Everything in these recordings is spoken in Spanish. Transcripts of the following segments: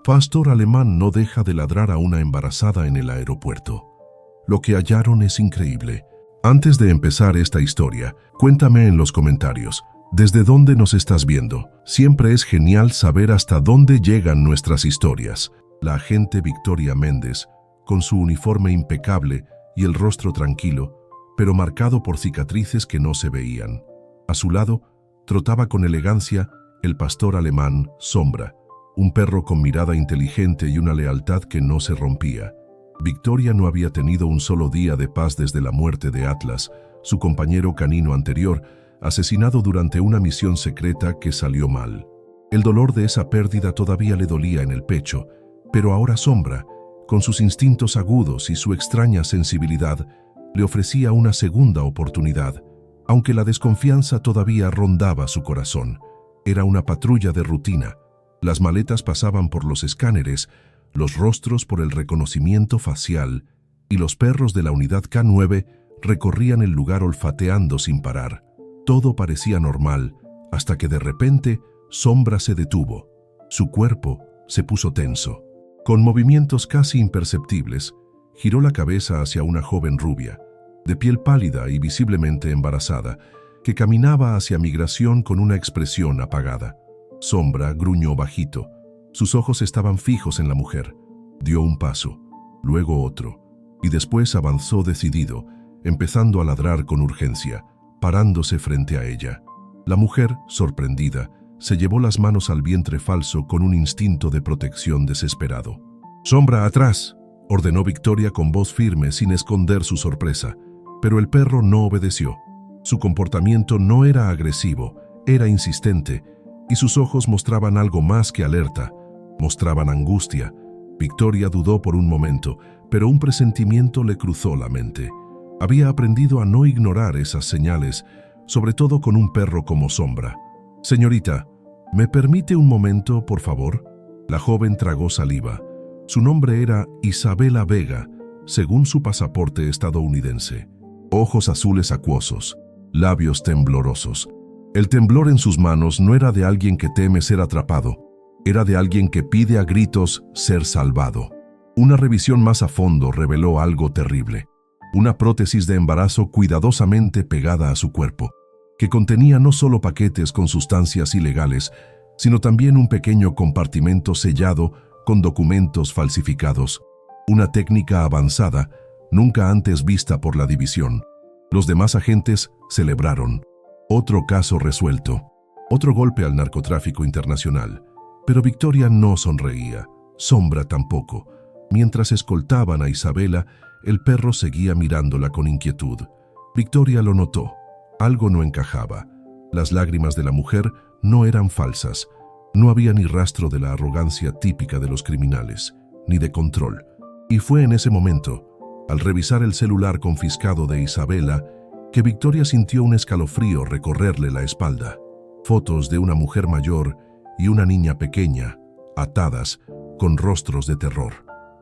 Pastor alemán no deja de ladrar a una embarazada en el aeropuerto. Lo que hallaron es increíble. Antes de empezar esta historia, cuéntame en los comentarios, ¿desde dónde nos estás viendo? Siempre es genial saber hasta dónde llegan nuestras historias. La agente Victoria Méndez, con su uniforme impecable y el rostro tranquilo, pero marcado por cicatrices que no se veían. A su lado, trotaba con elegancia el pastor alemán Sombra, un perro con mirada inteligente y una lealtad que no se rompía. Victoria no había tenido un solo día de paz desde la muerte de Atlas, su compañero canino anterior, asesinado durante una misión secreta que salió mal. El dolor de esa pérdida todavía le dolía en el pecho, pero ahora Sombra, con sus instintos agudos y su extraña sensibilidad, le ofrecía una segunda oportunidad, aunque la desconfianza todavía rondaba su corazón. Era una patrulla de rutina. Las maletas pasaban por los escáneres, los rostros por el reconocimiento facial, y los perros de la unidad K9 recorrían el lugar olfateando sin parar. Todo parecía normal, hasta que de repente Sombra se detuvo. Su cuerpo se puso tenso. Con movimientos casi imperceptibles, giró la cabeza hacia una joven rubia, de piel pálida y visiblemente embarazada, que caminaba hacia migración con una expresión apagada. Sombra gruñó bajito. Sus ojos estaban fijos en la mujer. Dio un paso, luego otro, y después avanzó decidido, empezando a ladrar con urgencia, parándose frente a ella. La mujer, sorprendida, se llevó las manos al vientre falso con un instinto de protección desesperado. «¡Sombra, atrás!», ordenó Victoria con voz firme sin esconder su sorpresa, pero el perro no obedeció. Su comportamiento no era agresivo, era insistente, y sus ojos mostraban algo más que alerta, mostraban angustia. Victoria dudó por un momento, pero un presentimiento le cruzó la mente. Había aprendido a no ignorar esas señales, sobre todo con un perro como Sombra. «Señorita, ¿me permite un momento, por favor?». La joven tragó saliva. Su nombre era Isabela Vega, según su pasaporte estadounidense. Ojos azules acuosos, labios temblorosos. El temblor en sus manos no era de alguien que teme ser atrapado, era de alguien que pide a gritos ser salvado. Una revisión más a fondo reveló algo terrible. Una prótesis de embarazo cuidadosamente pegada a su cuerpo, que contenía no solo paquetes con sustancias ilegales, sino también un pequeño compartimento sellado con documentos falsificados. Una técnica avanzada, nunca antes vista por la división. Los demás agentes celebraron. Otro caso resuelto. Otro golpe al narcotráfico internacional. Pero Victoria no sonreía. Sombra tampoco. Mientras escoltaban a Isabela, el perro seguía mirándola con inquietud. Victoria lo notó. Algo no encajaba. Las lágrimas de la mujer no eran falsas. No había ni rastro de la arrogancia típica de los criminales, ni de control. Y fue en ese momento, al revisar el celular confiscado de Isabela, que Victoria sintió un escalofrío recorrerle la espalda. Fotos de una mujer mayor y una niña pequeña, atadas, con rostros de terror.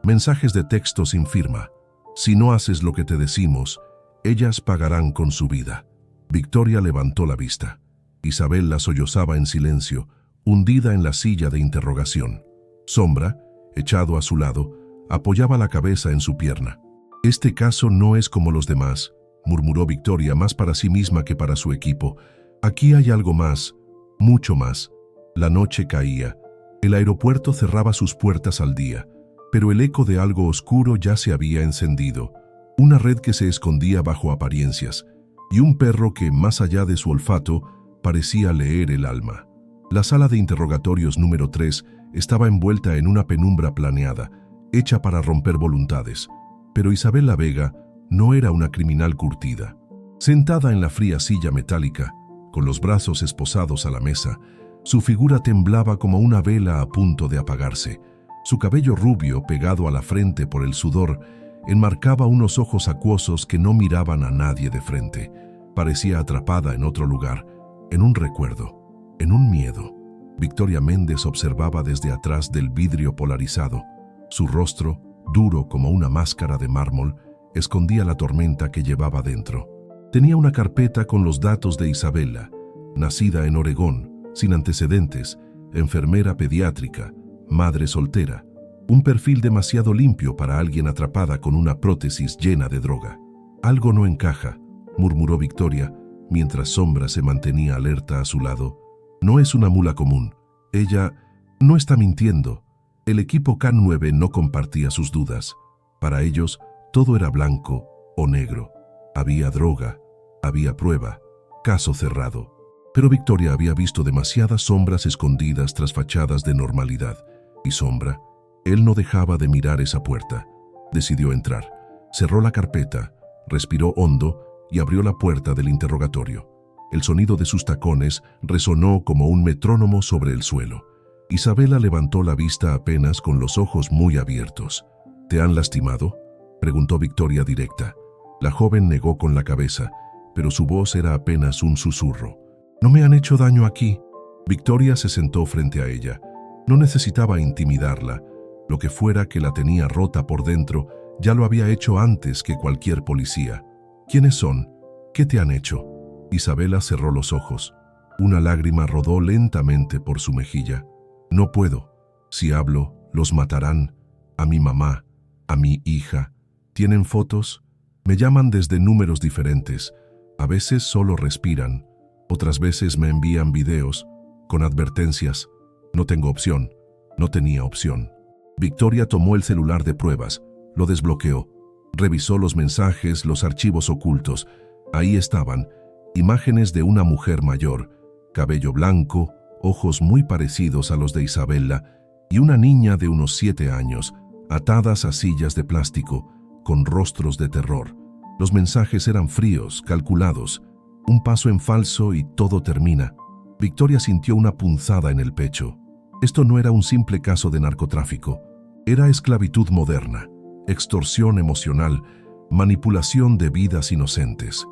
Mensajes de texto sin firma. «Si no haces lo que te decimos, ellas pagarán con su vida». Victoria levantó la vista. Isabela sollozaba en silencio, hundida en la silla de interrogación. Sombra, echado a su lado, apoyaba la cabeza en su pierna. «Este caso no es como los demás», murmuró Victoria más para sí misma que para su equipo. «Aquí hay algo más, mucho más». La noche caía. El aeropuerto cerraba sus puertas al día, pero el eco de algo oscuro ya se había encendido. Una red que se escondía bajo apariencias, y un perro que, más allá de su olfato, parecía leer el alma. La sala de interrogatorios número 3 estaba envuelta en una penumbra planeada, hecha para romper voluntades. Pero Isabela Vega no era una criminal curtida. Sentada en la fría silla metálica, con los brazos esposados a la mesa, su figura temblaba como una vela a punto de apagarse. Su cabello rubio, pegado a la frente por el sudor, enmarcaba unos ojos acuosos que no miraban a nadie de frente. Parecía atrapada en otro lugar, en un recuerdo, en un miedo. Victoria Méndez observaba desde atrás del vidrio polarizado. Su rostro, duro como una máscara de mármol, escondía la tormenta que llevaba dentro. Tenía una carpeta con los datos de Isabela, nacida en Oregón, sin antecedentes, enfermera pediátrica, madre soltera. Un perfil demasiado limpio para alguien atrapada con una prótesis llena de droga. Algo no encaja, murmuró Victoria, mientras Sombra se mantenía alerta a su lado. No es una mula común. Ella no está mintiendo. El equipo K9 no compartía sus dudas. Para ellos, todo era blanco o negro. Había droga, había prueba, caso cerrado. Pero Victoria había visto demasiadas sombras escondidas tras fachadas de normalidad. Y Sombra, él no dejaba de mirar esa puerta. Decidió entrar. Cerró la carpeta, respiró hondo y abrió la puerta del interrogatorio. El sonido de sus tacones resonó como un metrónomo sobre el suelo. Isabela levantó la vista apenas con los ojos muy abiertos. ¿Te han lastimado?, preguntó Victoria directa. La joven negó con la cabeza, pero su voz era apenas un susurro. «No me han hecho daño aquí». Victoria se sentó frente a ella. No necesitaba intimidarla. Lo que fuera que la tenía rota por dentro ya lo había hecho antes que cualquier policía. «¿Quiénes son? ¿Qué te han hecho?». Isabela cerró los ojos. Una lágrima rodó lentamente por su mejilla. «No puedo. Si hablo, los matarán. A mi mamá, a mi hija. ¿Tienen fotos?». Me llaman desde números diferentes. A veces solo respiran. Otras veces me envían videos con advertencias. No tengo opción. No tenía opción. Victoria tomó el celular de pruebas. Lo desbloqueó. Revisó los mensajes, los archivos ocultos. Ahí estaban. Imágenes de una mujer mayor. Cabello blanco, ojos muy parecidos a los de Isabela, y una niña de unos 7 años, atadas a sillas de plástico, con rostros de terror. Los mensajes eran fríos, calculados. Un paso en falso y todo termina. Victoria sintió una punzada en el pecho. Esto no era un simple caso de narcotráfico. Era esclavitud moderna, extorsión emocional, manipulación de vidas inocentes.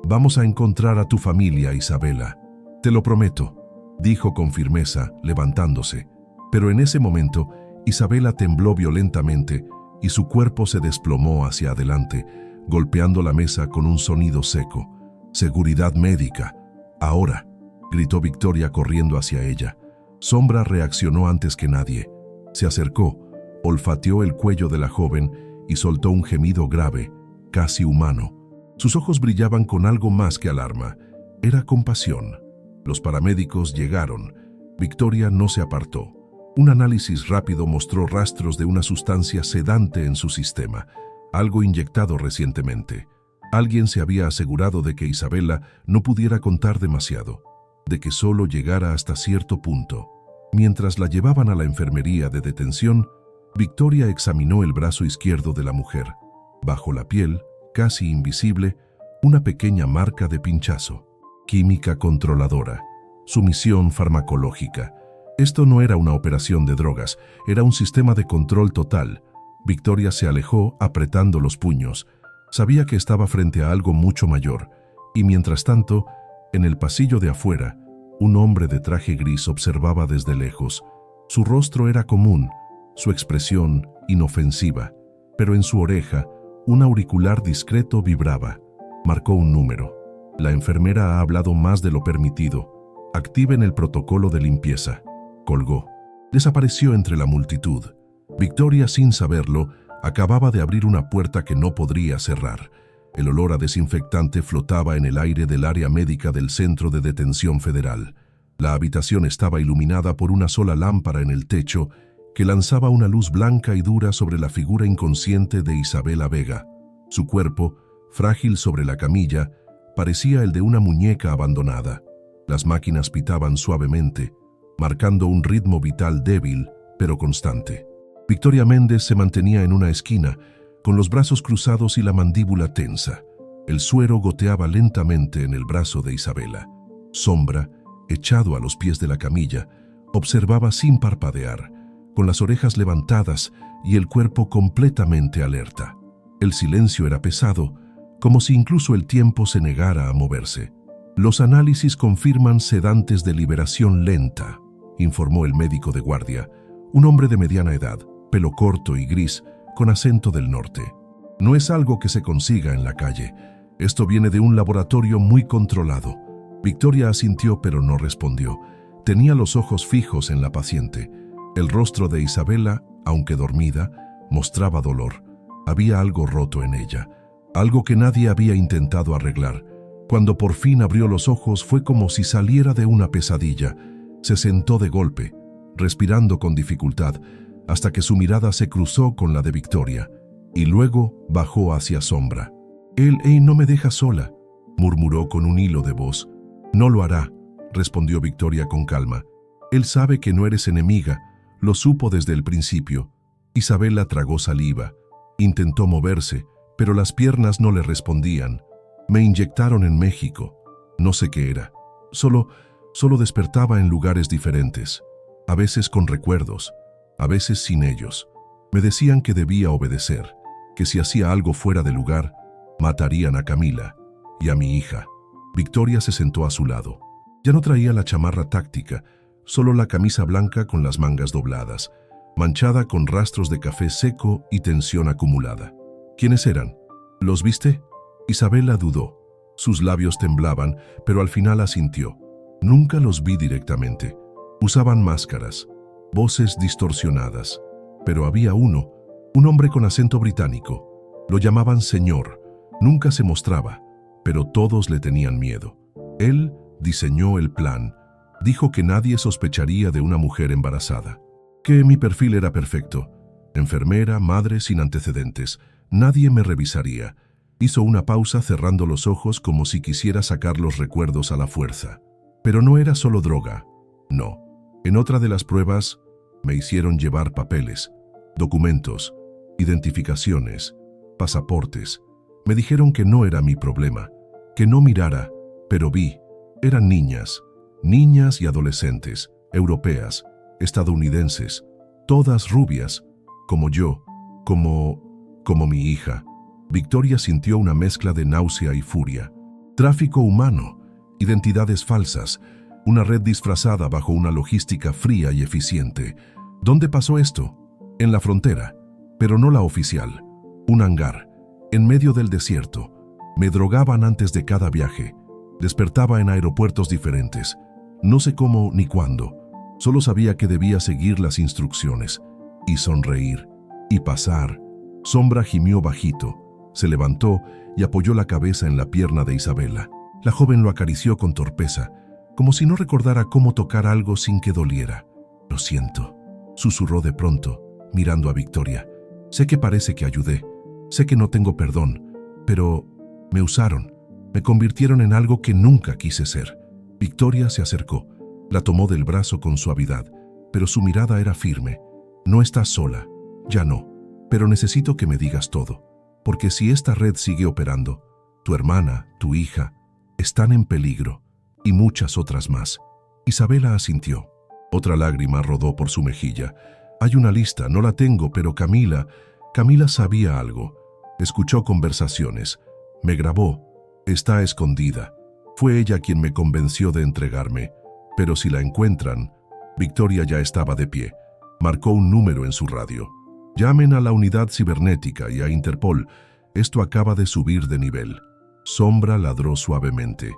«Vamos a encontrar a tu familia, Isabela. Te lo prometo», dijo con firmeza, levantándose. Pero en ese momento, Isabela tembló violentamente y su cuerpo se desplomó hacia adelante, golpeando la mesa con un sonido seco. «Seguridad médica. Ahora», gritó Victoria corriendo hacia ella. Sombra reaccionó antes que nadie. Se acercó, olfateó el cuello de la joven y soltó un gemido grave, casi humano. Sus ojos brillaban con algo más que alarma. Era compasión. Los paramédicos llegaron. Victoria no se apartó. Un análisis rápido mostró rastros de una sustancia sedante en su sistema, algo inyectado recientemente. Alguien se había asegurado de que Isabela no pudiera contar demasiado, de que solo llegara hasta cierto punto. Mientras la llevaban a la enfermería de detención, Victoria examinó el brazo izquierdo de la mujer. Bajo la piel, casi invisible, una pequeña marca de pinchazo. Química controladora. Sumisión farmacológica. Esto no era una operación de drogas, era un sistema de control total. Victoria se alejó apretando los puños. Sabía que estaba frente a algo mucho mayor, y mientras tanto, en el pasillo de afuera, un hombre de traje gris observaba desde lejos. Su rostro era común, su expresión inofensiva, pero en su oreja, un auricular discreto vibraba. Marcó un número. La enfermera ha hablado más de lo permitido. Activen el protocolo de limpieza. Colgó. Desapareció entre la multitud. Victoria, sin saberlo, acababa de abrir una puerta que no podría cerrar. El olor a desinfectante flotaba en el aire del área médica del Centro de Detención Federal. La habitación estaba iluminada por una sola lámpara en el techo que lanzaba una luz blanca y dura sobre la figura inconsciente de Isabela Vega. Su cuerpo, frágil sobre la camilla, parecía el de una muñeca abandonada. Las máquinas pitaban suavemente, marcando un ritmo vital débil, pero constante. Victoria Méndez se mantenía en una esquina, con los brazos cruzados y la mandíbula tensa. El suero goteaba lentamente en el brazo de Isabela. Sombra, echado a los pies de la camilla, observaba sin parpadear, con las orejas levantadas y el cuerpo completamente alerta. El silencio era pesado, como si incluso el tiempo se negara a moverse. «Los análisis confirman sedantes de liberación lenta», informó el médico de guardia, un hombre de mediana edad, pelo corto y gris, con acento del norte. «No es algo que se consiga en la calle. Esto viene de un laboratorio muy controlado». Victoria asintió pero no respondió. Tenía los ojos fijos en la paciente. El rostro de Isabela, aunque dormida, mostraba dolor. Había algo roto en ella, algo que nadie había intentado arreglar. Cuando por fin abrió los ojos fue como si saliera de una pesadilla. Se sentó de golpe, respirando con dificultad, hasta que su mirada se cruzó con la de Victoria, y luego bajó hacia Sombra. Él no me deja sola, murmuró con un hilo de voz. No lo hará, respondió Victoria con calma. Él sabe que no eres enemiga, lo supo desde el principio. Isabela tragó saliva. Intentó moverse, pero las piernas no le respondían. Me inyectaron en México. No sé qué era. Solo despertaba en lugares diferentes. A veces con recuerdos, a veces sin ellos. Me decían que debía obedecer, que si hacía algo fuera de lugar, matarían a Camila y a mi hija. Victoria se sentó a su lado. Ya no traía la chamarra táctica, solo la camisa blanca con las mangas dobladas, manchada con rastros de café seco y tensión acumulada. ¿Quiénes eran? ¿Los viste? Isabela dudó. Sus labios temblaban, pero al final asintió. Nunca los vi directamente. Usaban máscaras, voces distorsionadas. Pero había uno, un hombre con acento británico. Lo llamaban señor. Nunca se mostraba, pero todos le tenían miedo. Él diseñó el plan. Dijo que nadie sospecharía de una mujer embarazada. Que mi perfil era perfecto. Enfermera, madre sin antecedentes. Nadie me revisaría. Hizo una pausa cerrando los ojos como si quisiera sacar los recuerdos a la fuerza. Pero no era solo droga. No. En otra de las pruebas, me hicieron llevar papeles, documentos, identificaciones, pasaportes. Me dijeron que no era mi problema, que no mirara, pero vi. Eran niñas y adolescentes, europeas, estadounidenses, todas rubias, como yo, como mi hija. Victoria sintió una mezcla de náusea y furia. Tráfico humano, identidades falsas, una red disfrazada bajo una logística fría y eficiente. ¿Dónde pasó esto? En la frontera, pero no la oficial. Un hangar, en medio del desierto. Me drogaban antes de cada viaje. Despertaba en aeropuertos diferentes. No sé cómo ni cuándo. Solo sabía que debía seguir las instrucciones. Y sonreír. Y pasar. Sombra gimió bajito. Se levantó y apoyó la cabeza en la pierna de Isabela. La joven lo acarició con torpeza, como si no recordara cómo tocar algo sin que doliera. Lo siento, susurró de pronto, mirando a Victoria. Sé que parece que ayudé, sé que no tengo perdón, pero me usaron, me convirtieron en algo que nunca quise ser. Victoria se acercó, la tomó del brazo con suavidad, pero su mirada era firme. No estás sola, ya no, pero necesito que me digas todo, porque si esta red sigue operando, tu hermana, tu hija, están en peligro. Y muchas otras más. Isabela asintió. Otra lágrima rodó por su mejilla. Hay una lista, no la tengo, pero Camila sabía algo. Escuchó conversaciones. Me grabó. Está escondida. Fue ella quien me convenció de entregarme. Pero si la encuentran... Victoria ya estaba de pie. Marcó un número en su radio. Llamen a la unidad cibernética y a Interpol. Esto acaba de subir de nivel. Sombra ladró suavemente.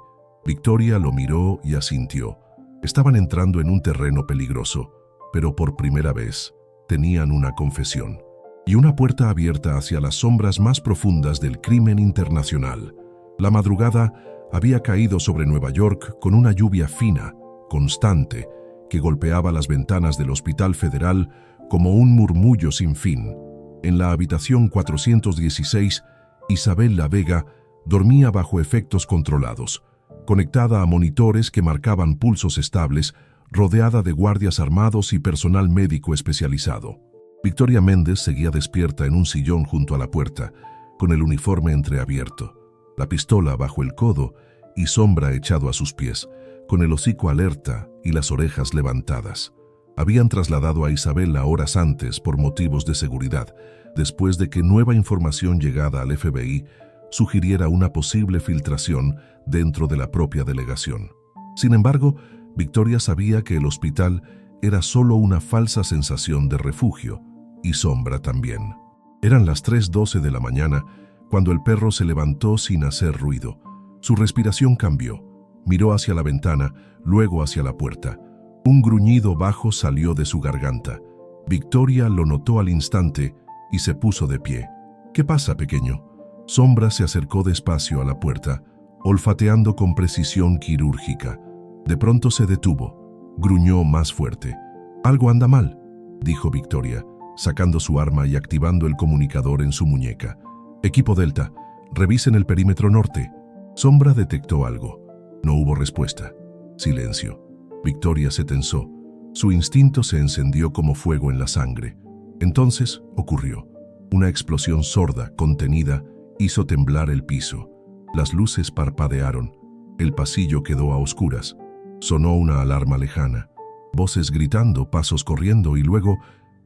Victoria lo miró y asintió. Estaban entrando en un terreno peligroso, pero por primera vez tenían una confesión y una puerta abierta hacia las sombras más profundas del crimen internacional. La madrugada había caído sobre Nueva York con una lluvia fina, constante, que golpeaba las ventanas del Hospital Federal como un murmullo sin fin. En la habitación 416, Isabel La Vega dormía bajo efectos controlados, conectada a monitores que marcaban pulsos estables, rodeada de guardias armados y personal médico especializado. Victoria Méndez seguía despierta en un sillón junto a la puerta, con el uniforme entreabierto, la pistola bajo el codo y Sombra echado a sus pies, con el hocico alerta y las orejas levantadas. Habían trasladado a Isabela horas antes por motivos de seguridad, después de que nueva información llegada al FBI sugiriera una posible filtración dentro de la propia delegación. Sin embargo, Victoria sabía que el hospital era solo una falsa sensación de refugio, y Sombra también. Eran las 3:12 de la mañana cuando el perro se levantó sin hacer ruido. Su respiración cambió. Miró hacia la ventana, luego hacia la puerta. Un gruñido bajo salió de su garganta. Victoria lo notó al instante y se puso de pie. «¿Qué pasa, pequeño?». Sombra se acercó despacio a la puerta, olfateando con precisión quirúrgica. De pronto se detuvo. Gruñó más fuerte. «Algo anda mal», dijo Victoria, sacando su arma y activando el comunicador en su muñeca. «Equipo Delta, revisen el perímetro norte». Sombra detectó algo. No hubo respuesta. Silencio. Victoria se tensó. Su instinto se encendió como fuego en la sangre. Entonces ocurrió. Una explosión sorda, contenida, hizo temblar el piso. Las luces parpadearon. El pasillo quedó a oscuras. Sonó una alarma lejana. Voces gritando, pasos corriendo y luego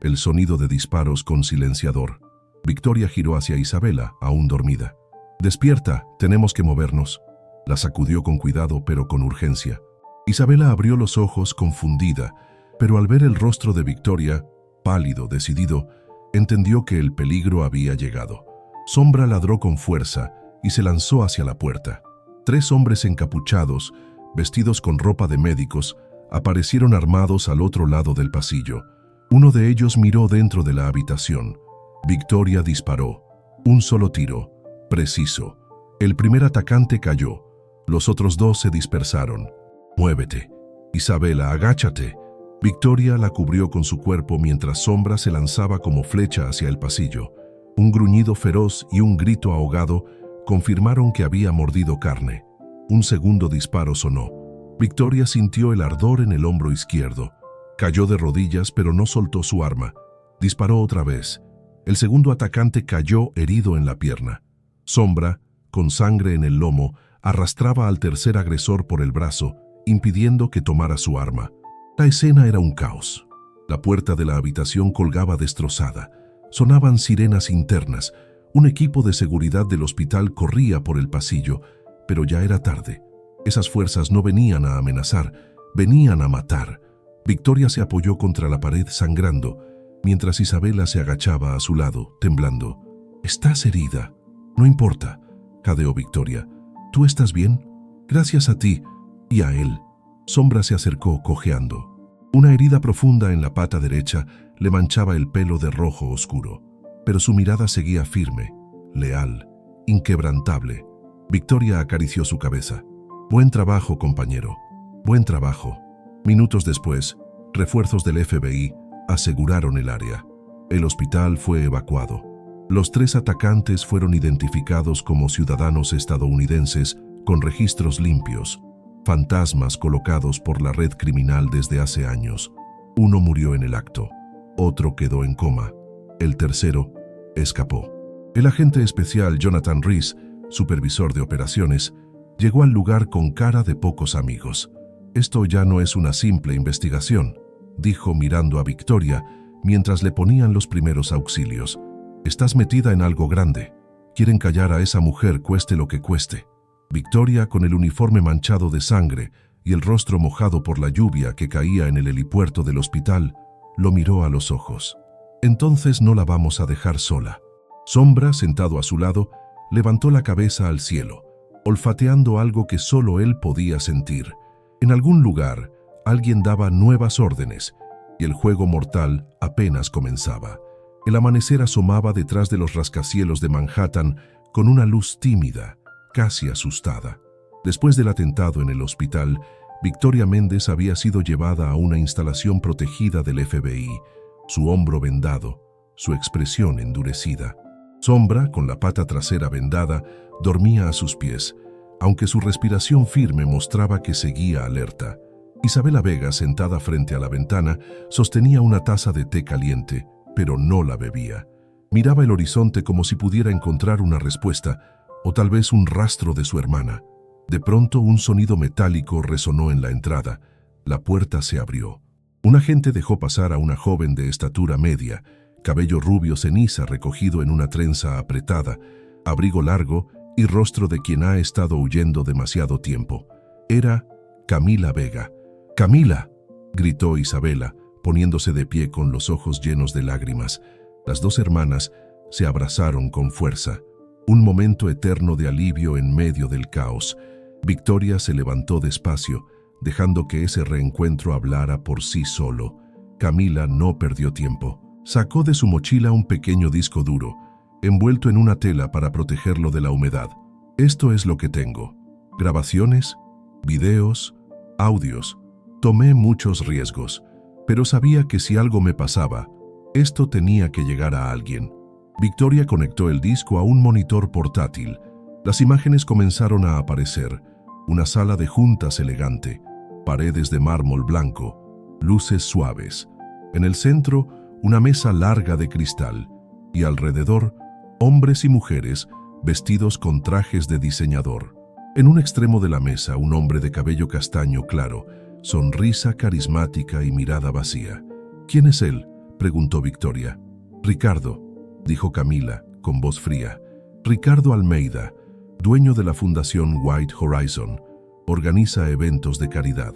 el sonido de disparos con silenciador. Victoria giró hacia Isabela, aún dormida. «Despierta, tenemos que movernos». La sacudió con cuidado pero con urgencia. Isabela abrió los ojos confundida, pero al ver el rostro de Victoria, pálido, decidido, entendió que el peligro había llegado. Sombra ladró con fuerza y se lanzó hacia la puerta. 3 hombres encapuchados, vestidos con ropa de médicos, aparecieron armados al otro lado del pasillo. Uno de ellos miró dentro de la habitación. Victoria disparó. Un solo tiro, preciso. El primer atacante cayó. Los otros 2 se dispersaron. «Muévete. Isabela, agáchate». Victoria la cubrió con su cuerpo mientras Sombra se lanzaba como flecha hacia el pasillo. Un gruñido feroz y un grito ahogado confirmaron que había mordido carne. Un segundo disparo sonó. Victoria sintió el ardor en el hombro izquierdo. Cayó de rodillas, pero no soltó su arma. Disparó otra vez. El segundo atacante cayó herido en la pierna. Sombra, con sangre en el lomo, arrastraba al tercer agresor por el brazo, impidiendo que tomara su arma. La escena era un caos. La puerta de la habitación colgaba destrozada. Sonaban sirenas internas. Un equipo de seguridad del hospital corría por el pasillo, pero ya era tarde. Esas fuerzas no venían a amenazar, venían a matar. Victoria se apoyó contra la pared sangrando, mientras Isabela se agachaba a su lado, temblando. «Estás herida». «No importa», jadeó Victoria. «¿Tú estás bien?» «Gracias a ti y a él». Sombra se acercó cojeando. Una herida profunda en la pata derecha le manchaba el pelo de rojo oscuro, pero su mirada seguía firme, leal, inquebrantable. Victoria acarició su cabeza. «Buen trabajo, compañero. Buen trabajo». Minutos después, refuerzos del FBI aseguraron el área. El hospital fue evacuado. Los 3 atacantes fueron identificados como ciudadanos estadounidenses con registros limpios, fantasmas colocados por la red criminal desde hace años. Uno murió en el acto, otro quedó en coma, el tercero escapó. El agente especial Jonathan Rees, supervisor de operaciones, llegó al lugar con cara de pocos amigos. «Esto ya no es una simple investigación», dijo mirando a Victoria mientras le ponían los primeros auxilios. «Estás metida en algo grande. Quieren callar a esa mujer cueste lo que cueste». Victoria, con el uniforme manchado de sangre y el rostro mojado por la lluvia que caía en el helipuerto del hospital, lo miró a los ojos. «Entonces no la vamos a dejar sola». Sombra, sentado a su lado, levantó la cabeza al cielo, olfateando algo que solo él podía sentir. En algún lugar, alguien daba nuevas órdenes, y el juego mortal apenas comenzaba. El amanecer asomaba detrás de los rascacielos de Manhattan con una luz tímida, casi asustada. Después del atentado en el hospital, Victoria Méndez había sido llevada a una instalación protegida del FBI, su hombro vendado, su expresión endurecida. Sombra, con la pata trasera vendada, dormía a sus pies, aunque su respiración firme mostraba que seguía alerta. Isabela Vega, sentada frente a la ventana, sostenía una taza de té caliente, pero no la bebía. Miraba el horizonte como si pudiera encontrar una respuesta, o tal vez un rastro de su hermana. De pronto, un sonido metálico resonó en la entrada. La puerta se abrió. Un agente dejó pasar a una joven de estatura media, cabello rubio ceniza recogido en una trenza apretada, abrigo largo y rostro de quien ha estado huyendo demasiado tiempo. Era Camila Vega. «¡Camila!», gritó Isabela, poniéndose de pie con los ojos llenos de lágrimas. Las 2 hermanas se abrazaron con fuerza. Un momento eterno de alivio en medio del caos. Victoria se levantó despacio, dejando que ese reencuentro hablara por sí solo. Camila no perdió tiempo. Sacó de su mochila un pequeño disco duro, envuelto en una tela para protegerlo de la humedad. Esto es lo que tengo. Grabaciones, videos, audios. Tomé muchos riesgos, pero sabía que si algo me pasaba, esto tenía que llegar a alguien. Victoria conectó el disco a un monitor portátil. Las imágenes comenzaron a aparecer. Una sala de juntas elegante, paredes de mármol blanco, luces suaves. En el centro, una mesa larga de cristal, y alrededor, hombres y mujeres vestidos con trajes de diseñador. En un extremo de la mesa, un hombre de cabello castaño claro, sonrisa carismática y mirada vacía. ¿Quién es él?, preguntó Victoria. Ricardo, dijo Camila, con voz fría. Ricardo Almeida, dueño de la Fundación White Horizon, organiza eventos de caridad,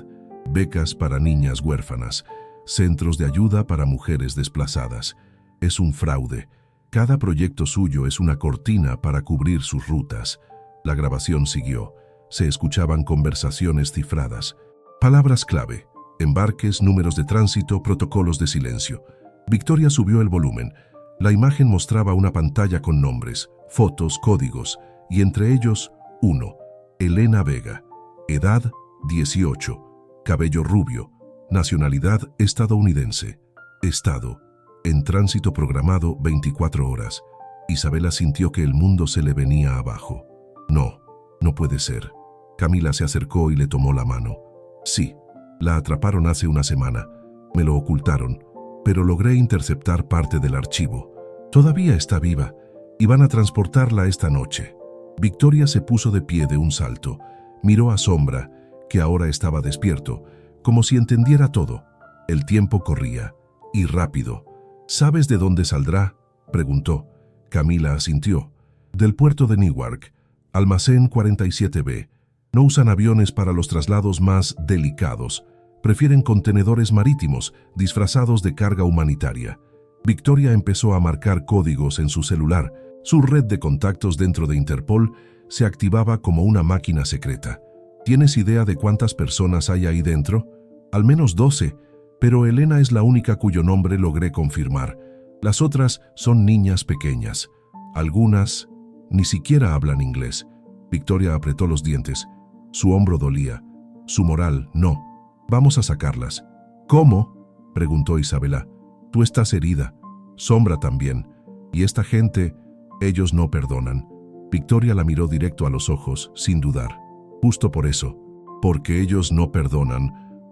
becas para niñas huérfanas, centros de ayuda para mujeres desplazadas. Es un fraude. Cada proyecto suyo es una cortina para cubrir sus rutas. La grabación siguió. Se escuchaban conversaciones cifradas. Palabras clave: embarques, números de tránsito, protocolos de silencio. Victoria subió el volumen. La imagen mostraba una pantalla con nombres, fotos, códigos, y entre ellos, uno: Elena Vega. Edad, 18. Cabello rubio. Nacionalidad, estadounidense. Estado: en tránsito programado 24 horas. Isabela sintió que el mundo se le venía abajo. No, no puede ser. Camila se acercó y le tomó la mano. Sí, la atraparon hace una semana. Me lo ocultaron, pero logré interceptar parte del archivo. Todavía está viva y van a transportarla esta noche. Victoria se puso de pie de un salto. Miró a Sombra, que ahora estaba despierto, como si entendiera todo. El tiempo corría, y rápido. ¿Sabes de dónde saldrá?, preguntó. Camila asintió. Del puerto de Newark, almacén 47B. No usan aviones para los traslados más delicados. Prefieren contenedores marítimos disfrazados de carga humanitaria. Victoria empezó a marcar códigos en su celular. Su red de contactos dentro de Interpol se activaba como una máquina secreta. ¿Tienes idea de cuántas personas hay ahí dentro? Al menos 12, pero Elena es la única cuyo nombre logré confirmar. Las otras son niñas pequeñas. Algunas ni siquiera hablan inglés. Victoria apretó los dientes. Su hombro dolía. Su moral, no. Vamos a sacarlas. ¿Cómo?, preguntó Isabela. Tú estás herida. Sombra también. Y esta gente, ellos no perdonan. Victoria la miró directo a los ojos, sin dudar. Justo por eso, porque ellos no perdonan,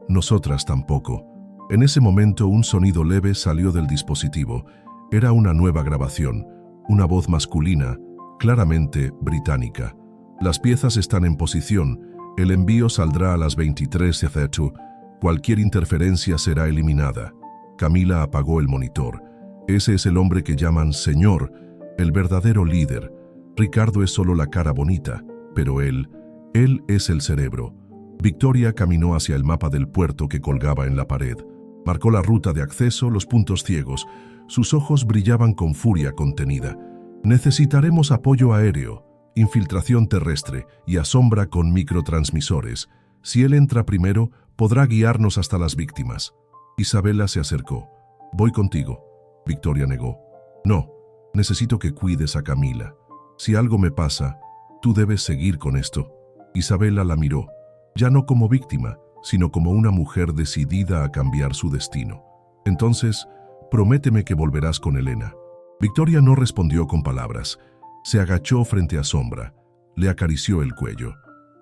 nosotras tampoco. En ese momento un sonido leve salió del dispositivo. Era una nueva grabación, una voz masculina, claramente británica. Las piezas están en posición. El envío saldrá a las 23:00. Cualquier interferencia será eliminada. Camila apagó el monitor. Ese es el hombre que llaman señor, el verdadero líder. Ricardo es solo la cara bonita, pero él es el cerebro. Victoria caminó hacia el mapa del puerto que colgaba en la pared. Marcó la ruta de acceso, los puntos ciegos. Sus ojos brillaban con furia contenida. Necesitaremos apoyo aéreo, infiltración terrestre y a Sombra con microtransmisores. Si él entra primero, podrá guiarnos hasta las víctimas. Isabela se acercó. Voy contigo. Victoria negó. No, necesito que cuides a Camila. Si algo me pasa, tú debes seguir con esto. Isabela la miró, ya no como víctima, sino como una mujer decidida a cambiar su destino. Entonces, prométeme que volverás con Elena. Victoria no respondió con palabras. Se agachó frente a Sombra. Le acarició el cuello.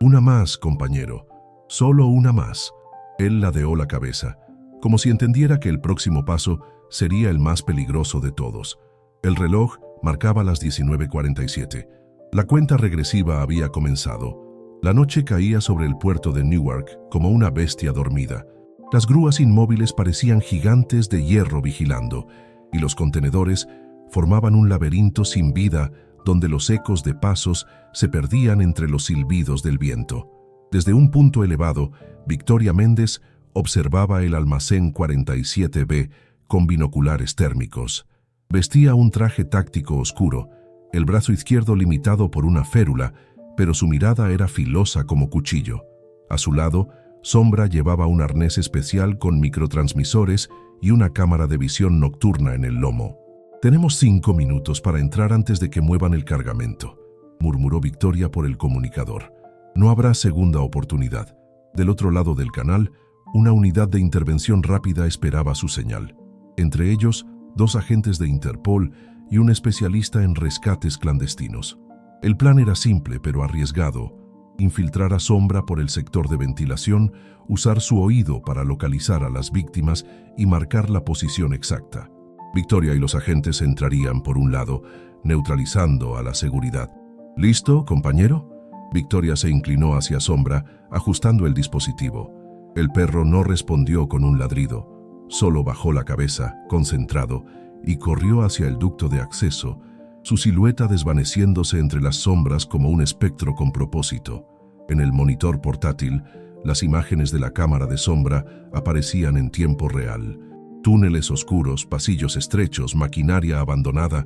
Una más, compañero. Solo una más. Él ladeó la cabeza, como si entendiera que el próximo paso sería el más peligroso de todos. El reloj marcaba las 19:47. La cuenta regresiva había comenzado. La noche caía sobre el puerto de Newark como una bestia dormida. Las grúas inmóviles parecían gigantes de hierro vigilando, y los contenedores formaban un laberinto sin vida donde los ecos de pasos se perdían entre los silbidos del viento. Desde un punto elevado, Victoria Méndez observaba el almacén 47B con binoculares térmicos. Vestía un traje táctico oscuro, el brazo izquierdo limitado por una férula, pero su mirada era filosa como cuchillo. A su lado, Sombra llevaba un arnés especial con microtransmisores y una cámara de visión nocturna en el lomo. «Tenemos 5 minutos para entrar antes de que muevan el cargamento», murmuró Victoria por el comunicador. «No habrá segunda oportunidad». Del otro lado del canal, una unidad de intervención rápida esperaba su señal. Entre ellos, 2 agentes de Interpol y un especialista en rescates clandestinos. El plan era simple pero arriesgado: infiltrar a Sombra por el sector de ventilación, usar su oído para localizar a las víctimas y marcar la posición exacta. Victoria y los agentes entrarían por un lado, neutralizando a la seguridad. «¿Listo, compañero?». Victoria se inclinó hacia Sombra, ajustando el dispositivo. El perro no respondió con un ladrido, solo bajó la cabeza, concentrado, y corrió hacia el ducto de acceso, su silueta desvaneciéndose entre las sombras como un espectro con propósito. En el monitor portátil, las imágenes de la cámara de Sombra aparecían en tiempo real. Túneles oscuros, pasillos estrechos, maquinaria abandonada,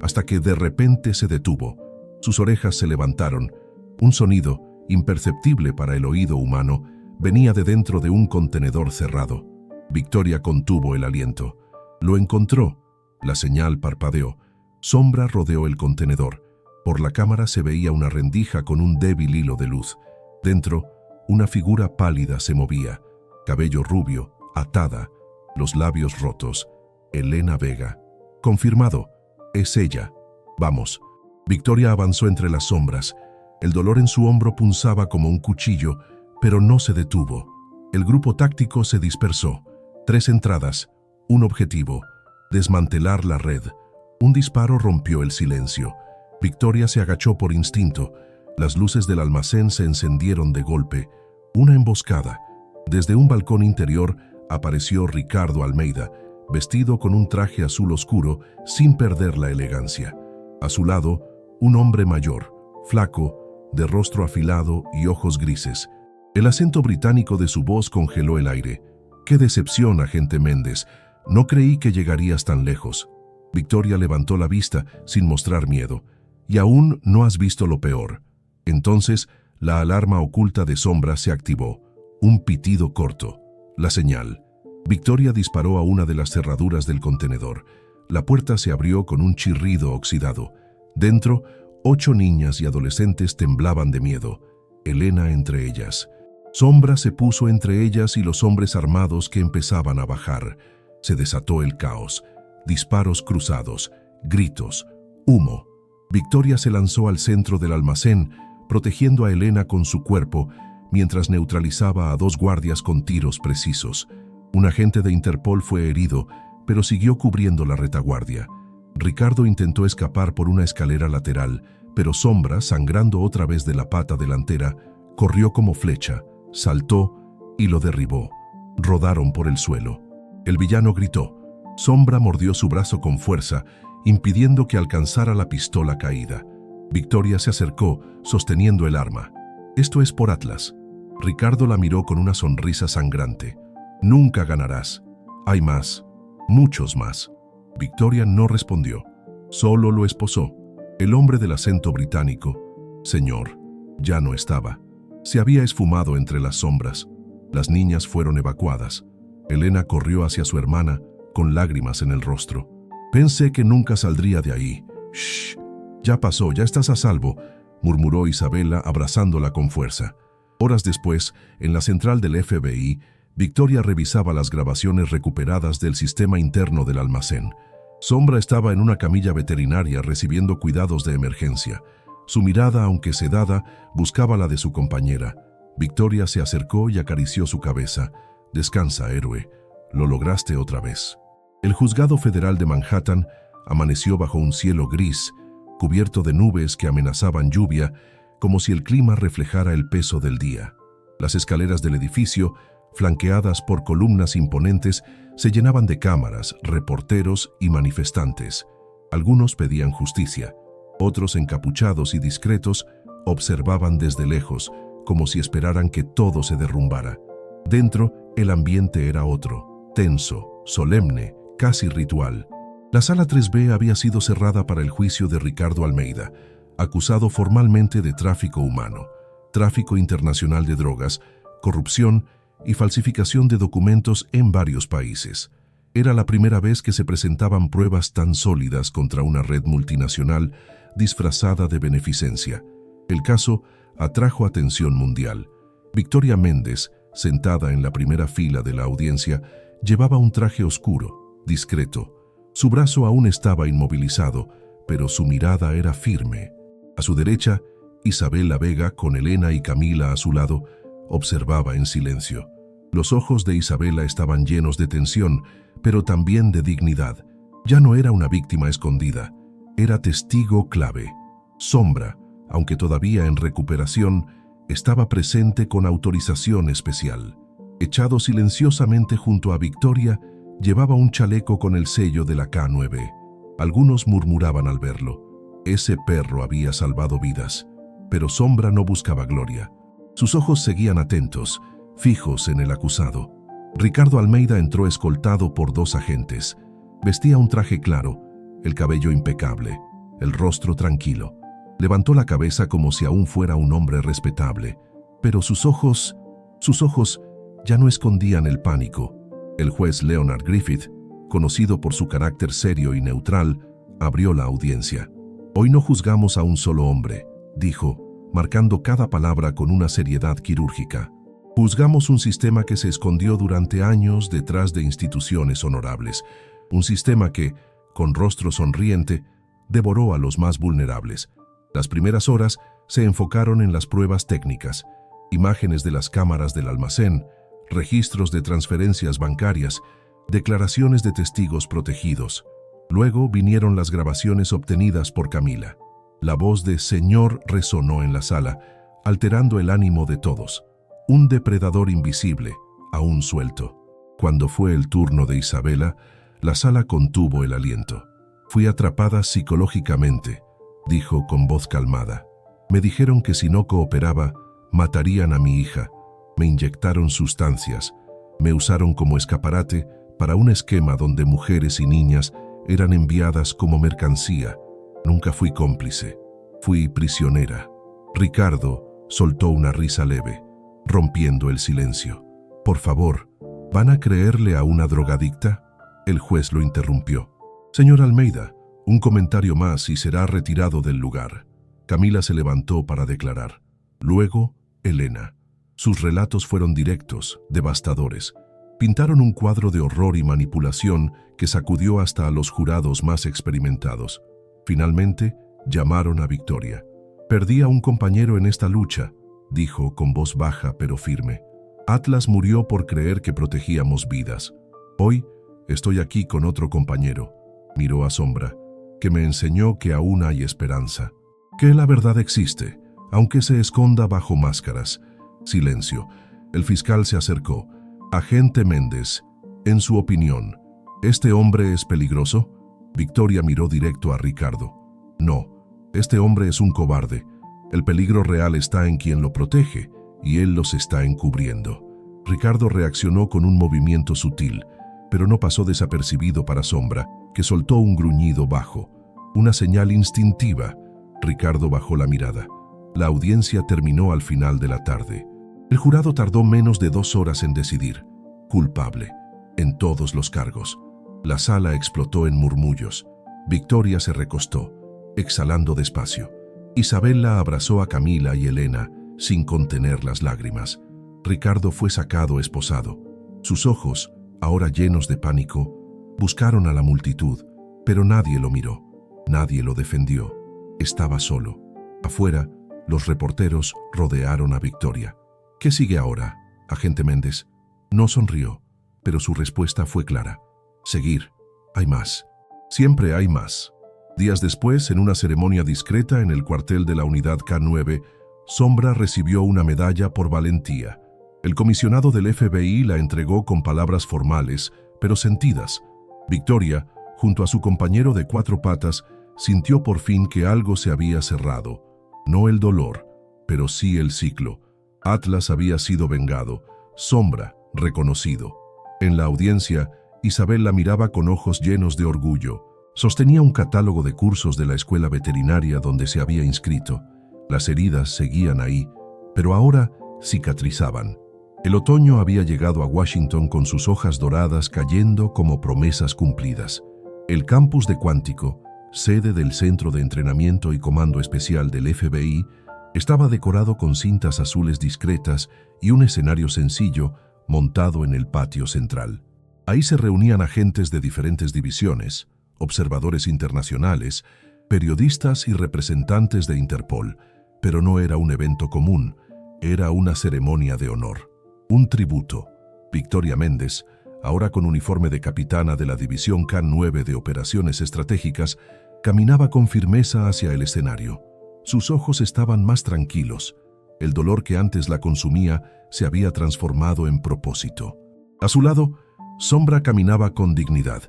hasta que de repente se detuvo. Sus orejas se levantaron. Un sonido, imperceptible para el oído humano, venía de dentro de un contenedor cerrado. Victoria contuvo el aliento. Lo encontró. La señal parpadeó. Sombra rodeó el contenedor. Por la cámara se veía una rendija con un débil hilo de luz. Dentro, una figura pálida se movía. Cabello rubio, atada, los labios rotos. Elena Vega. «Confirmado. Es ella. Vamos». Victoria avanzó entre las sombras. El dolor en su hombro punzaba como un cuchillo, pero no se detuvo. El grupo táctico se dispersó. 3 entradas, un objetivo: desmantelar la red. Un disparo rompió el silencio. Victoria se agachó por instinto. Las luces del almacén se encendieron de golpe. Una emboscada. Desde un balcón interior apareció Ricardo Almeida, vestido con un traje azul oscuro, sin perder la elegancia. A su lado, un hombre mayor, flaco, de rostro afilado y ojos grises. El acento británico de su voz congeló el aire. «Qué decepción, agente Méndez. No creí que llegarías tan lejos». Victoria levantó la vista sin mostrar miedo. «Y aún no has visto lo peor». Entonces, la alarma oculta de Sombra se activó. Un pitido corto. La señal. Victoria disparó a una de las cerraduras del contenedor. La puerta se abrió con un chirrido oxidado. Dentro, 8 niñas y adolescentes temblaban de miedo, Elena entre ellas. Sombra se puso entre ellas y los hombres armados que empezaban a bajar. Se desató el caos. Disparos cruzados, gritos, humo. Victoria se lanzó al centro del almacén, protegiendo a Elena con su cuerpo, mientras neutralizaba a 2 guardias con tiros precisos. Un agente de Interpol fue herido, pero siguió cubriendo la retaguardia. Ricardo intentó escapar por una escalera lateral, pero Sombra, sangrando otra vez de la pata delantera, corrió como flecha, saltó y lo derribó. Rodaron por el suelo. El villano gritó. Sombra mordió su brazo con fuerza, impidiendo que alcanzara la pistola caída. Victoria se acercó, sosteniendo el arma. «Esto es por Atlas». Ricardo la miró con una sonrisa sangrante. «Nunca ganarás. Hay más, muchos más». Victoria no respondió. Solo lo esposó. El hombre del acento británico, «Señor», ya no estaba. Se había esfumado entre las sombras. Las niñas fueron evacuadas. Elena corrió hacia su hermana, con lágrimas en el rostro. «Pensé que nunca saldría de ahí». «Shh, ya pasó, ya estás a salvo», murmuró Isabela abrazándola con fuerza. Horas después, en la central del FBI, Victoria revisaba las grabaciones recuperadas del sistema interno del almacén. Sombra estaba en una camilla veterinaria recibiendo cuidados de emergencia. Su mirada, aunque sedada, buscaba la de su compañera. Victoria se acercó y acarició su cabeza. «Descansa, héroe. Lo lograste otra vez». El juzgado federal de Manhattan amaneció bajo un cielo gris, cubierto de nubes que amenazaban lluvia, como si el clima reflejara el peso del día. Las escaleras del edificio, flanqueadas por columnas imponentes, se llenaban de cámaras, reporteros y manifestantes. Algunos pedían justicia. Otros, encapuchados y discretos, observaban desde lejos, como si esperaran que todo se derrumbara. Dentro, el ambiente era otro, tenso, solemne, casi ritual. La sala 3B había sido cerrada para el juicio de Ricardo Almeida, acusado formalmente de tráfico humano, tráfico internacional de drogas, corrupción y falsificación de documentos en varios países. Era la primera vez que se presentaban pruebas tan sólidas contra una red multinacional disfrazada de beneficencia. El caso atrajo atención mundial. Victoria Méndez, sentada en la primera fila de la audiencia, llevaba un traje oscuro, discreto. Su brazo aún estaba inmovilizado, pero su mirada era firme. A su derecha, Isabela Vega, con Elena y Camila a su lado, observaba en silencio. Los ojos de Isabela estaban llenos de tensión, pero también de dignidad. Ya no era una víctima escondida, era testigo clave. Sombra, aunque todavía en recuperación, estaba presente con autorización especial. Echado silenciosamente junto a Victoria, llevaba un chaleco con el sello de la K9. Algunos murmuraban al verlo. Ese perro había salvado vidas, pero Sombra no buscaba gloria. Sus ojos seguían atentos, fijos en el acusado. Ricardo Almeida entró escoltado por 2 agentes. Vestía un traje claro, el cabello impecable, el rostro tranquilo. Levantó la cabeza como si aún fuera un hombre respetable, pero sus ojos ya no escondían el pánico. El juez Leonard Griffith, conocido por su carácter serio y neutral, abrió la audiencia. «Hoy no juzgamos a un solo hombre», dijo, marcando cada palabra con una seriedad quirúrgica. «Juzgamos un sistema que se escondió durante años detrás de instituciones honorables, un sistema que, con rostro sonriente, devoró a los más vulnerables». Las primeras horas se enfocaron en las pruebas técnicas, imágenes de las cámaras del almacén, registros de transferencias bancarias, declaraciones de testigos protegidos. Luego vinieron las grabaciones obtenidas por Camila. La voz de «Señor» resonó en la sala, alterando el ánimo de todos. Un depredador invisible, aún suelto. Cuando fue el turno de Isabela, la sala contuvo el aliento. «Fui atrapada psicológicamente», dijo con voz calmada. «Me dijeron que si no cooperaba, matarían a mi hija. Me inyectaron sustancias. Me usaron como escaparate para un esquema donde mujeres y niñas eran enviadas como mercancía. Nunca fui cómplice. Fui prisionera». Ricardo soltó una risa leve, rompiendo el silencio. «Por favor, ¿van a creerle a una drogadicta?». El juez lo interrumpió. «Señor Almeida, un comentario más y será retirado del lugar». Camila se levantó para declarar. Luego, Elena. Sus relatos fueron directos, devastadores. Pintaron un cuadro de horror y manipulación que sacudió hasta a los jurados más experimentados. Finalmente, llamaron a Victoria. «Perdí a un compañero en esta lucha», dijo con voz baja pero firme. «Atlas murió por creer que protegíamos vidas. Hoy estoy aquí con otro compañero», miró a Sombra, «que me enseñó que aún hay esperanza, que la verdad existe, aunque se esconda bajo máscaras». Silencio. El fiscal se acercó. «Agente Méndez, en su opinión, ¿este hombre es peligroso?». Victoria miró directo a Ricardo. «No, este hombre es un cobarde. El peligro real está en quien lo protege, y él los está encubriendo». Ricardo reaccionó con un movimiento sutil, pero no pasó desapercibido para Sombra, que soltó un gruñido bajo. Una señal instintiva. Ricardo bajó la mirada. La audiencia terminó al final de la tarde. El jurado tardó menos de 2 horas en decidir. Culpable, en todos los cargos. La sala explotó en murmullos. Victoria se recostó, exhalando despacio. Isabela abrazó a Camila y Elena, sin contener las lágrimas. Ricardo fue sacado esposado. Sus ojos, ahora llenos de pánico, buscaron a la multitud, pero nadie lo miró, nadie lo defendió. Estaba solo. Afuera, los reporteros rodearon a Victoria. «¿Qué sigue ahora, agente Méndez?». No sonrió, pero su respuesta fue clara. «Seguir. Hay más. Siempre hay más». Días después, en una ceremonia discreta en el cuartel de la unidad K9, Sombra recibió una medalla por valentía. El comisionado del FBI la entregó con palabras formales, pero sentidas. Victoria, junto a su compañero de 4 patas, sintió por fin que algo se había cerrado. No el dolor, pero sí el ciclo. Atlas había sido vengado, Sombra reconocido. En la audiencia, Isabel la miraba con ojos llenos de orgullo. Sostenía un catálogo de cursos de la escuela veterinaria donde se había inscrito. Las heridas seguían ahí, pero ahora cicatrizaban. El otoño había llegado a Washington con sus hojas doradas cayendo como promesas cumplidas. El campus de Quantico, sede del Centro de Entrenamiento y Comando Especial del FBI, estaba decorado con cintas azules discretas y un escenario sencillo montado en el patio central. Ahí se reunían agentes de diferentes divisiones, observadores internacionales, periodistas y representantes de Interpol, pero no era un evento común, era una ceremonia de honor, un tributo. Victoria Méndez, ahora con uniforme de capitana de la División K-9 de Operaciones Estratégicas, caminaba con firmeza hacia el escenario. Sus ojos estaban más tranquilos. El dolor que antes la consumía se había transformado en propósito. A su lado, Sombra caminaba con dignidad,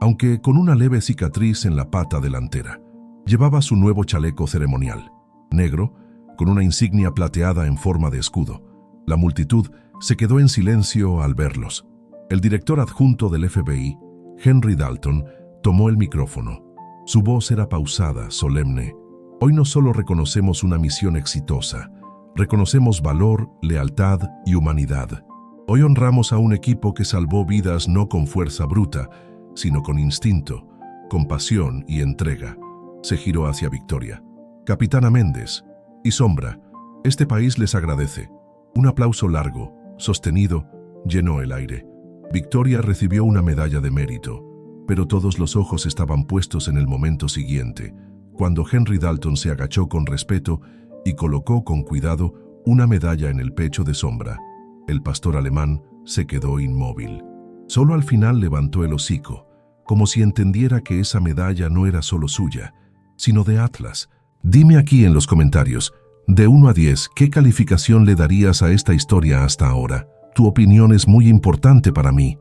aunque con una leve cicatriz en la pata delantera. Llevaba su nuevo chaleco ceremonial, negro, con una insignia plateada en forma de escudo. La multitud se quedó en silencio al verlos. El director adjunto del FBI, Henry Dalton, tomó el micrófono. Su voz era pausada, solemne. Hoy no solo reconocemos una misión exitosa, reconocemos valor, lealtad y humanidad. Hoy honramos a un equipo que salvó vidas no con fuerza bruta, sino con instinto, compasión y entrega. Se giró hacia Victoria. Capitana Méndez y Sombra, este país les agradece. Un aplauso largo, sostenido, llenó el aire. Victoria recibió una medalla de mérito, pero todos los ojos estaban puestos en el momento siguiente, cuando Henry Dalton se agachó con respeto y colocó con cuidado una medalla en el pecho de Sombra. El pastor alemán se quedó inmóvil. Solo al final levantó el hocico, como si entendiera que esa medalla no era solo suya, sino de Atlas. Dime aquí en los comentarios, de 1 a 10, ¿qué calificación le darías a esta historia hasta ahora? Tu opinión es muy importante para mí.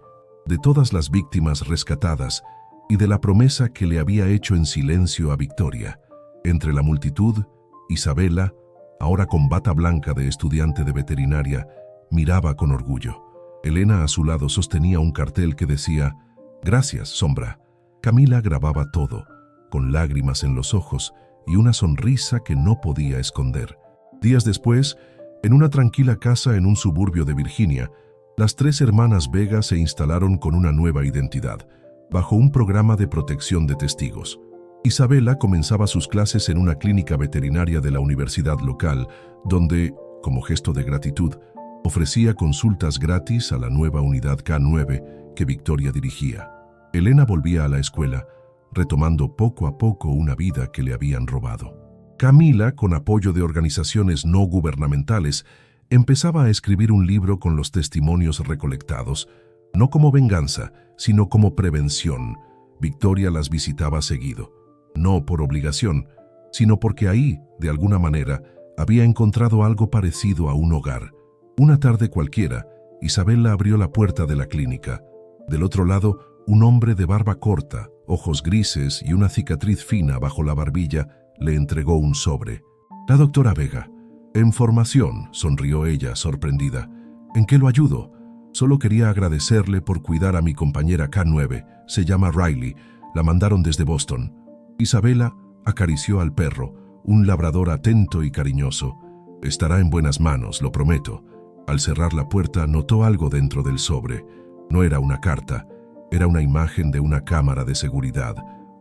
De todas las víctimas rescatadas y de la promesa que le había hecho en silencio a Victoria, entre la multitud, Isabela, ahora con bata blanca de estudiante de veterinaria, miraba con orgullo. Elena a su lado sostenía un cartel que decía, «Gracias, Sombra». Camila grababa todo, con lágrimas en los ojos y una sonrisa que no podía esconder. Días después, en una tranquila casa en un suburbio de Virginia, las 3 hermanas Vega se instalaron con una nueva identidad, bajo un programa de protección de testigos. Isabela comenzaba sus clases en una clínica veterinaria de la universidad local, donde, como gesto de gratitud, ofrecía consultas gratis a la nueva unidad K-9 que Victoria dirigía. Elena volvía a la escuela, retomando poco a poco una vida que le habían robado. Camila, con apoyo de organizaciones no gubernamentales, empezaba a escribir un libro con los testimonios recolectados, no como venganza, sino como prevención. Victoria las visitaba seguido, no por obligación, sino porque ahí, de alguna manera, había encontrado algo parecido a un hogar. Una tarde cualquiera, Isabela abrió la puerta de la clínica. Del otro lado, un hombre de barba corta, ojos grises y una cicatriz fina bajo la barbilla, le entregó un sobre. «La doctora Vega». «En formación», sonrió ella, sorprendida. «¿En qué lo ayudo?» «Solo quería agradecerle por cuidar a mi compañera K-9. Se llama Riley. La mandaron desde Boston». Isabela acarició al perro, un labrador atento y cariñoso. «Estará en buenas manos, lo prometo». Al cerrar la puerta, notó algo dentro del sobre. No era una carta, era una imagen de una cámara de seguridad,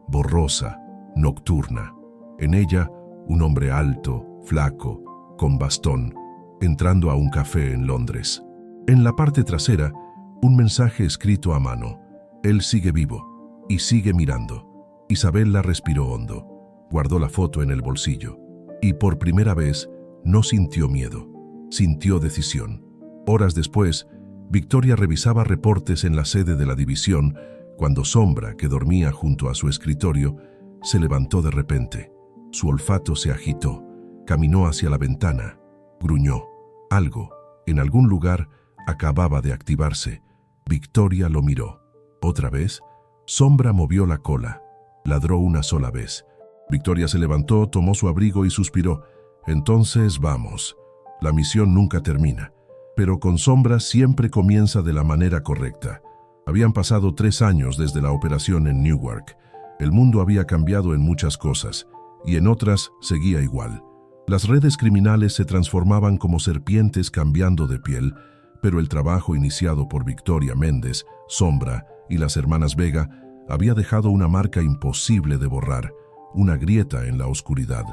borrosa, nocturna. En ella, un hombre alto, flaco, con bastón, entrando a un café en Londres. En la parte trasera, un mensaje escrito a mano. «Él sigue vivo y sigue mirando». Isabela respiró hondo, guardó la foto en el bolsillo y por primera vez no sintió miedo, sintió decisión. Horas después, Victoria revisaba reportes en la sede de la división cuando Sombra, que dormía junto a su escritorio, se levantó de repente. Su olfato se agitó, caminó hacia la ventana, gruñó. Algo, en algún lugar, acababa de activarse. Victoria lo miró. Otra vez, Sombra movió la cola, ladró una sola vez. Victoria se levantó, tomó su abrigo y suspiró. «Entonces vamos. La misión nunca termina, pero con Sombra siempre comienza de la manera correcta». Habían pasado 3 años desde la operación en Newark. El mundo había cambiado en muchas cosas, y en otras seguía igual. Las redes criminales se transformaban como serpientes cambiando de piel, pero el trabajo iniciado por Victoria Méndez, Sombra y las hermanas Vega había dejado una marca imposible de borrar, una grieta en la oscuridad.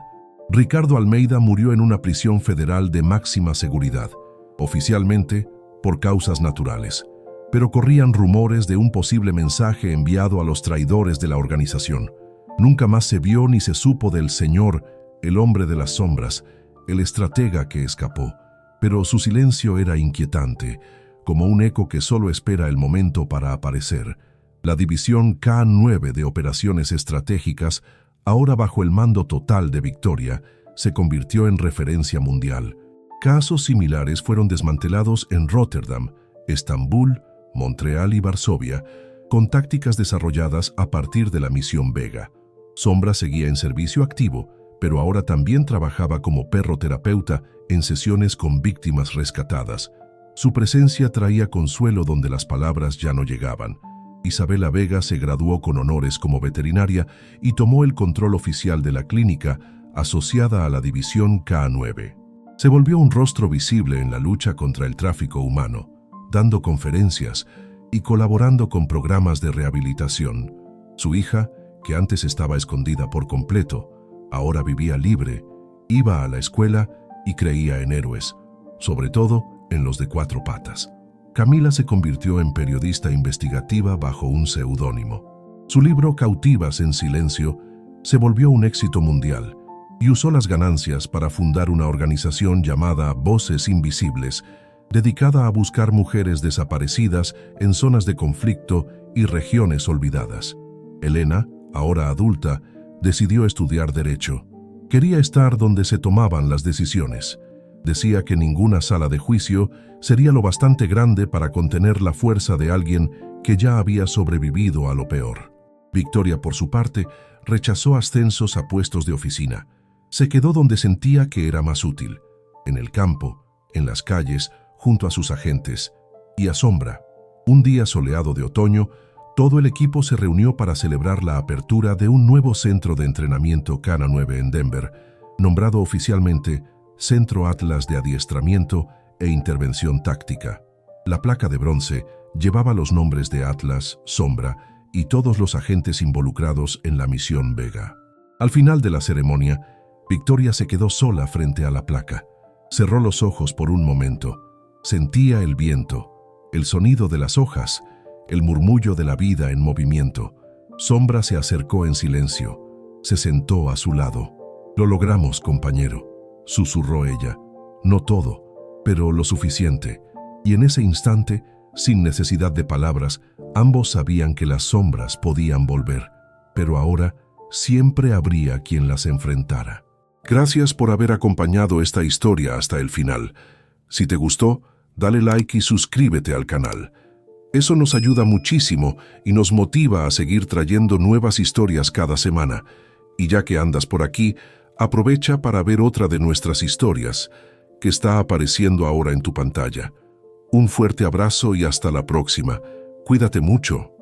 Ricardo Almeida murió en una prisión federal de máxima seguridad, oficialmente por causas naturales, pero corrían rumores de un posible mensaje enviado a los traidores de la organización. Nunca más se vio ni se supo del señor, el hombre de las sombras, el estratega que escapó, pero su silencio era inquietante, como un eco que solo espera el momento para aparecer. La división K9 de operaciones estratégicas, ahora bajo el mando total de Victoria, se convirtió en referencia mundial. Casos similares fueron desmantelados en Rotterdam, Estambul, Montreal y Varsovia, con tácticas desarrolladas a partir de la misión Vega. Sombra seguía en servicio activo, pero ahora también trabajaba como perro terapeuta en sesiones con víctimas rescatadas. Su presencia traía consuelo donde las palabras ya no llegaban. Isabela Vega se graduó con honores como veterinaria y tomó el control oficial de la clínica asociada a la división K9. Se volvió un rostro visible en la lucha contra el tráfico humano, dando conferencias y colaborando con programas de rehabilitación. Su hija, que antes estaba escondida por completo, ahora vivía libre, iba a la escuela y creía en héroes, sobre todo en los de 4 patas. Camila se convirtió en periodista investigativa bajo un seudónimo. Su libro Cautivas en Silencio se volvió un éxito mundial y usó las ganancias para fundar una organización llamada Voces Invisibles, dedicada a buscar mujeres desaparecidas en zonas de conflicto y regiones olvidadas. Elena, ahora adulta, decidió estudiar Derecho. Quería estar donde se tomaban las decisiones. Decía que ninguna sala de juicio sería lo bastante grande para contener la fuerza de alguien que ya había sobrevivido a lo peor. Victoria, por su parte, rechazó ascensos a puestos de oficina. Se quedó donde sentía que era más útil, en el campo, en las calles, junto a sus agentes. Y a Sombra, un día soleado de otoño, todo el equipo se reunió para celebrar la apertura de un nuevo centro de entrenamiento K9 en Denver, nombrado oficialmente Centro Atlas de Adiestramiento e Intervención Táctica. La placa de bronce llevaba los nombres de Atlas, Sombra y todos los agentes involucrados en la misión Vega. Al final de la ceremonia, Victoria se quedó sola frente a la placa. Cerró los ojos por un momento. Sentía el viento, el sonido de las hojas, el murmullo de la vida en movimiento. Sombra se acercó en silencio. Se sentó a su lado. «Lo logramos, compañero», susurró ella. No todo, pero lo suficiente. Y en ese instante, sin necesidad de palabras, ambos sabían que las sombras podían volver. Pero ahora siempre habría quien las enfrentara. Gracias por haber acompañado esta historia hasta el final. Si te gustó, dale like y suscríbete al canal. Eso nos ayuda muchísimo y nos motiva a seguir trayendo nuevas historias cada semana. Y ya que andas por aquí, aprovecha para ver otra de nuestras historias, que está apareciendo ahora en tu pantalla. Un fuerte abrazo y hasta la próxima. Cuídate mucho.